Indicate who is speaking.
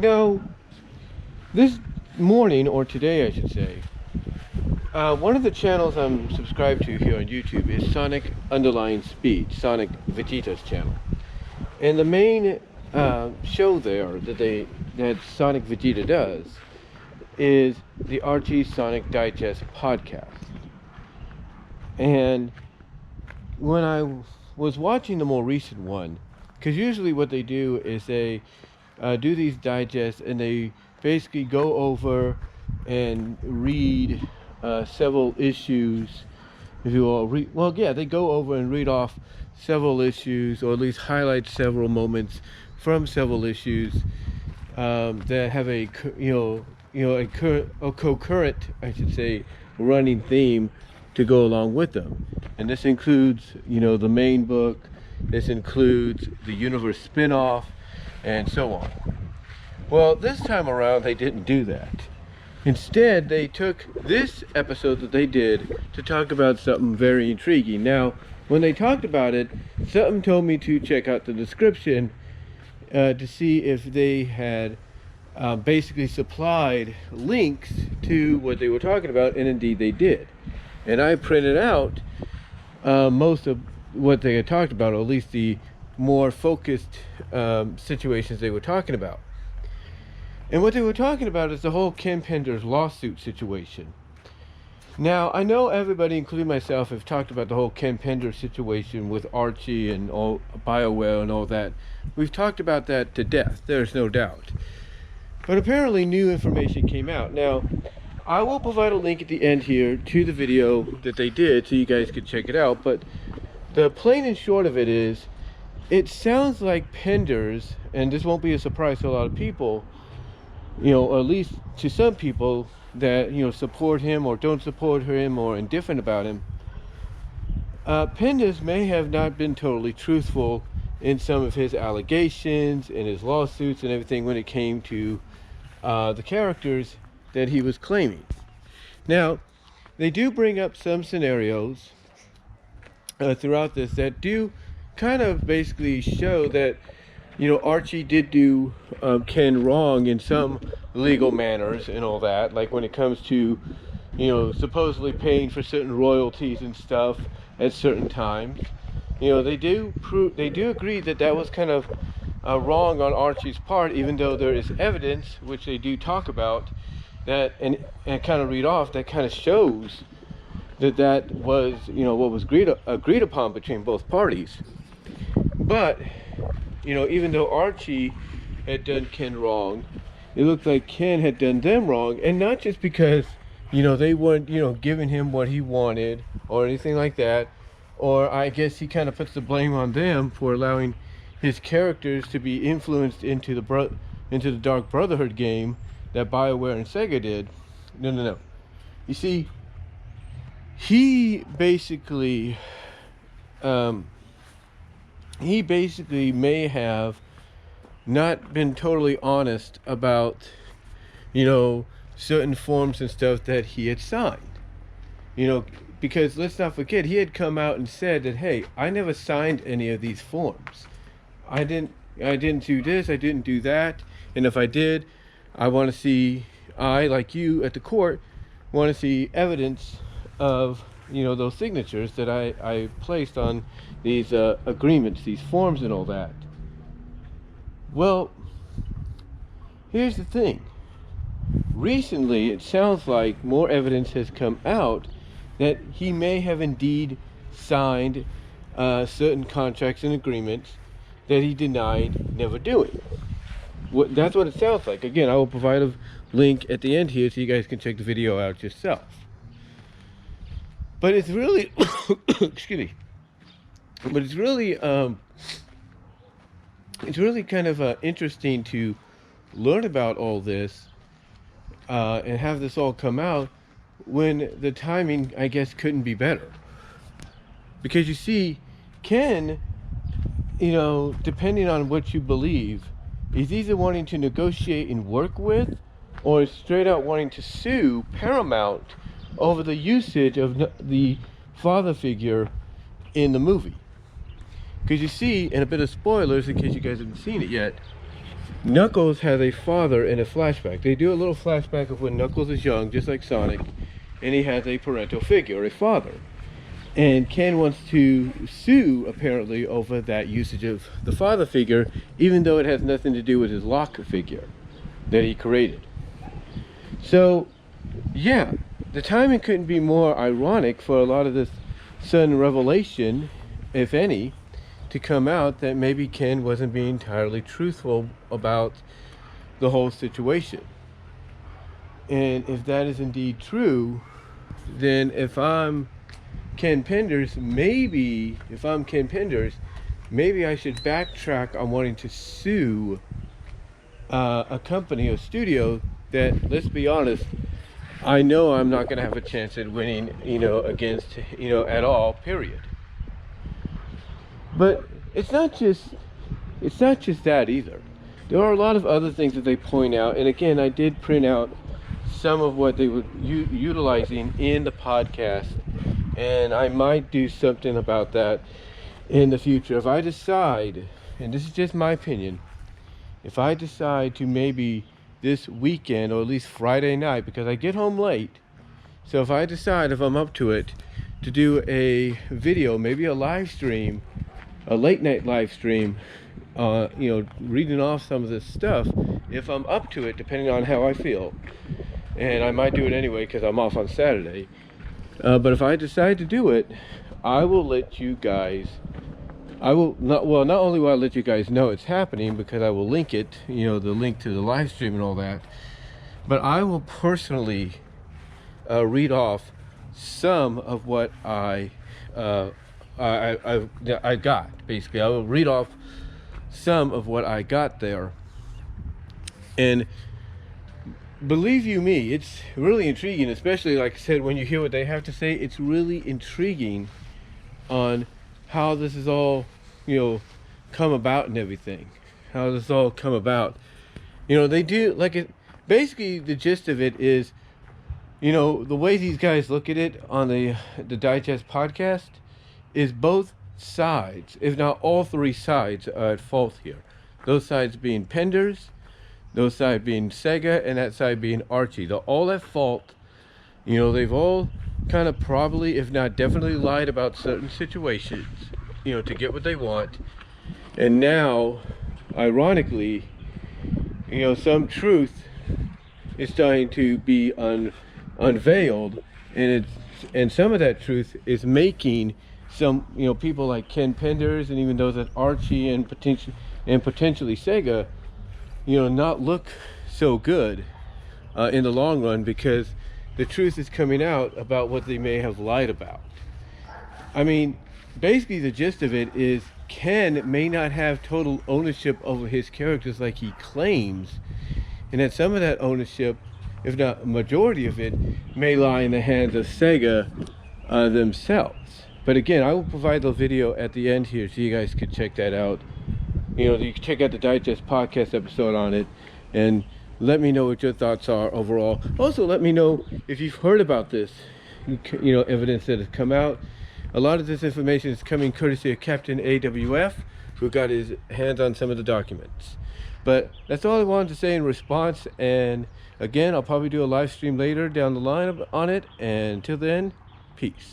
Speaker 1: Now, this morning, or today I should say, one of the channels I'm subscribed to here on YouTube is Sonic Underlying Speed, Sonic Vegeta's channel. And the main show there that Sonic Vegeta does is the Archie Sonic Digest podcast. And when I was watching the more recent one, because usually what they do is they do these digests and they basically go over and read several issues, if you will. They go over and read off several issues, or at least highlight several moments from several issues that have a concurrent, I should say, running theme to go along with them. And this includes, the main book. This includes the universe spin-off, and so on. Well, this time around they didn't do that. Instead, they took this episode that they did to talk about something very intriguing. Now, when they talked about it, something told me to check out the description to see if they had basically supplied links to what they were talking about, and indeed they did. And I printed out most of what they had talked about, or at least the more focused situations they were talking about. And what they were talking about is the whole Ken Penders lawsuit situation. Now, I know everybody, including myself, have talked about the whole Ken Penders situation with Archie and all BioWare and all that. We've talked about that to death, there's no doubt. But apparently new information came out. Now, I will provide a link at the end here to the video that they did so you guys can check it out. But the plain and short of it is, it sounds like Penders, and this won't be a surprise to a lot of people, or at least to some people that, support him or don't support him or indifferent about him, Penders may have not been totally truthful in some of his allegations and his lawsuits and everything when it came to the characters that he was claiming. Now, they do bring up some scenarios throughout this that do kind of basically show that Archie did do Ken wrong in some legal manners and all that, like when it comes to supposedly paying for certain royalties and stuff at certain times. They do agree that that was kind of wrong on Archie's part, even though there is evidence, which they do talk about, that and kind of read off, that kind of shows that was what was agreed upon between both parties. But even though Archie had done Ken wrong, it looked like Ken had done them wrong, and not just because they weren't giving him what he wanted or anything like that, or I guess he kind of puts the blame on them for allowing his characters to be influenced into the Dark Brotherhood game that BioWare and Sega did. No. You see, he basically may have not been totally honest about certain forms and stuff that he had signed. Because let's not forget, he had come out and said that, hey, I never signed any of these forms. I didn't do this, I didn't do that, and if I did, I want to see, like you at the court, want to see evidence of those signatures that I placed on these agreements, these forms and all that. Well, here's the thing. Recently, it sounds like more evidence has come out that he may have indeed signed certain contracts and agreements that he denied never doing. That's what it sounds like. Again, I will provide a link at the end here so you guys can check the video out yourself. But it's really, excuse me. But it's really kind of interesting to learn about all this and have this all come out when the timing, I guess, couldn't be better. Because you see, Ken, depending on what you believe, is either wanting to negotiate and work with, or straight out wanting to sue Paramount over the usage of the father figure in the movie. Because you see, and a bit of spoilers in case you guys haven't seen it yet, Knuckles has a father in a flashback. They do a little flashback of when Knuckles is young, just like Sonic, and he has a parental figure, a father. And Ken wants to sue, apparently, over that usage of the father figure, even though it has nothing to do with his lock figure that he created. So, yeah, the timing couldn't be more ironic for a lot of this sudden revelation, if any, to come out that maybe Ken wasn't being entirely truthful about the whole situation. And if that is indeed true, then if I'm Ken Penders, maybe I should backtrack on wanting to sue a company, a studio that, let's be honest, I know I'm not going to have a chance at winning, against, at all, period. But it's not just that either. There are a lot of other things that they point out, and again, I did print out some of what they were utilizing in the podcast, and I might do something about that in the future if I decide, and this is just my opinion, if I decide to maybe this weekend, or at least Friday night, because I get home late, so if I decide, if I'm up to it, to do a video, maybe a live stream, a late night live stream, reading off some of this stuff, if I'm up to it, depending on how I feel, and I might do it anyway because I'm off on Saturday, but if I decide to do it, I will let you guys, not only will I let you guys know it's happening, because I will link it, the link to the live stream and all that, but I will personally read off some of what I got. Basically, I will read off some of what I got there, and believe you me, it's really intriguing, especially, like I said, when you hear what they have to say. It's really intriguing on how this is all, come about and everything. How this all come about. They do, like, it, basically the gist of it is, the way these guys look at it on the Digest podcast is both sides, if not all three sides, are at fault here. Those sides being Penders, those sides being Sega, and that side being Archie. They're all at fault. They've all kind of probably, if not definitely, lied about certain situations, to get what they want. And now, ironically, some truth is starting to be unveiled, and some of that truth is making some, people like Ken Penders, and even those at Archie and potentially Sega, not look so good in the long run, because the truth is coming out about what they may have lied about. I mean, basically the gist of it is Ken may not have total ownership over his characters like he claims, and that some of that ownership, if not a majority of it, may lie in the hands of Sega themselves. But again, I will provide the video at the end here so you guys could check that out. You can check out the Digest podcast episode on it, and let me know what your thoughts are overall. Also, let me know if you've heard about this, evidence that has come out. A lot of this information is coming courtesy of Captain AWF, who got his hands on some of the documents. But that's all I wanted to say in response, and again, I'll probably do a live stream later down the line on it, and until then, peace.